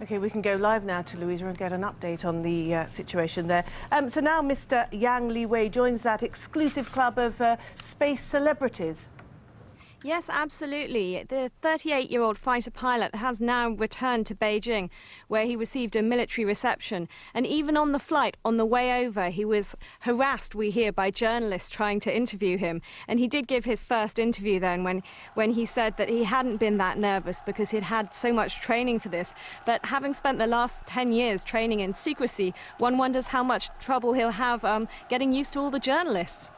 OK, we can go live now to Louisa and get an update on the situation there. So now Mr. Yang Liwei joins that exclusive club of space celebrities. Yes, absolutely. The 38-year-old fighter pilot has now returned to Beijing, where he received a military reception. And even on the flight, on the way over, he was harassed, we hear, by journalists trying to interview him. And he did give his first interview then when he said that he hadn't been that nervous because he'd had so much training for this. But having spent the last 10 years training in secrecy, one wonders how much trouble he'll have getting used to all the journalists.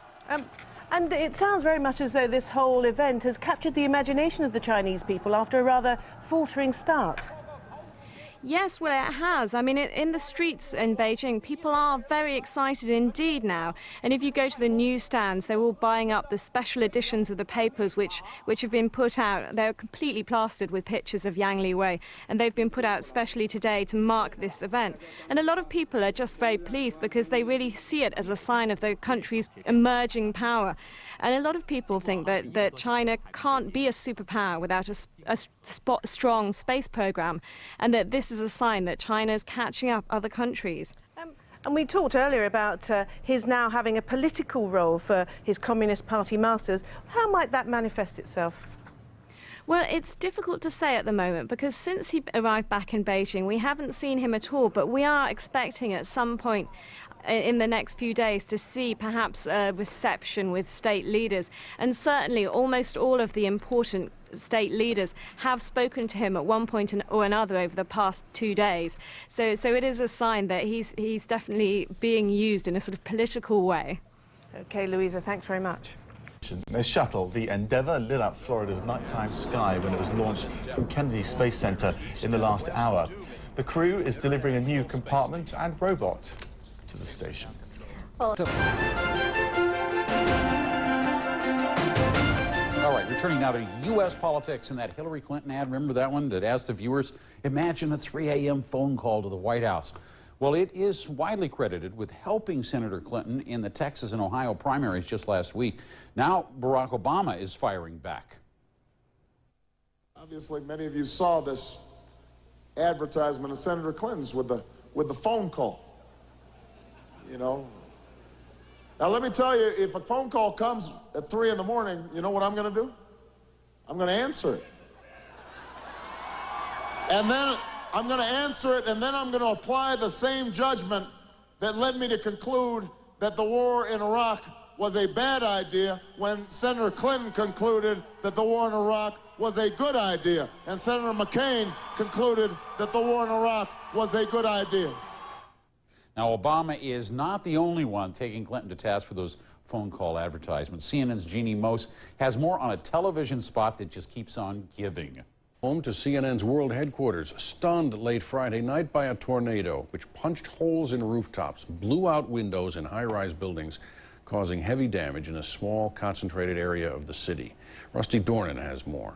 And it sounds very much as though this whole event has captured the imagination of the Chinese people after a rather faltering start. Yes, well, it has. I mean, in the streets in Beijing, people are very excited indeed now. And if you go to the newsstands, they're all buying up the special editions of the papers which have been put out. They're completely plastered with pictures of Yang Liwei, and they've been put out specially today to mark this event. And a lot of people are just very pleased because they really see it as a sign of the country's emerging power. And a lot of people think that China can't be a superpower without a strong space program, and that this is a sign that China is catching up other countries. And we talked earlier about his now having a political role for his Communist Party masters. How might that manifest itself? Well, it's difficult to say at the moment because since he arrived back in Beijing, we haven't seen him at all, but we are expecting at some point in the next few days to see perhaps a reception with state leaders. And certainly almost all of the important state leaders have spoken to him at one point or another over the past 2 days. So it is a sign that he's definitely being used in a sort of political way. OK, Louisa, thanks very much. A shuttle, the Endeavour, lit up Florida's nighttime sky when it was launched from Kennedy Space Center in the last hour. The crew is delivering a new compartment and robot to the station. All right, returning now to U.S. politics and that Hillary Clinton ad. Remember that one that asked the viewers, imagine a 3 a.m. phone call to the White House. Well, it is widely credited with helping Senator Clinton in the Texas and Ohio primaries just last week. Now, Barack Obama is firing back. Obviously, many of you saw this advertisement of Senator Clinton's with the phone call. You know. Now, let me tell you, if a phone call comes at 3 in the morning, you know what I'm going to do? I'm going to answer it. And then I'm going to answer it, and then I'm going to apply the same judgment that led me to conclude that the war in Iraq was a bad idea when Senator Clinton concluded that the war in Iraq was a good idea, and Senator McCain concluded that the war in Iraq was a good idea. Now, Obama is not the only one taking Clinton to task for those phone call advertisements. CNN's Jeannie Mose has more on a television spot that just keeps on giving. Home to CNN's world headquarters, stunned late Friday night by a tornado which punched holes in rooftops, blew out windows in high-rise buildings, causing heavy damage in a small, concentrated area of the city. Rusty Dornan has more.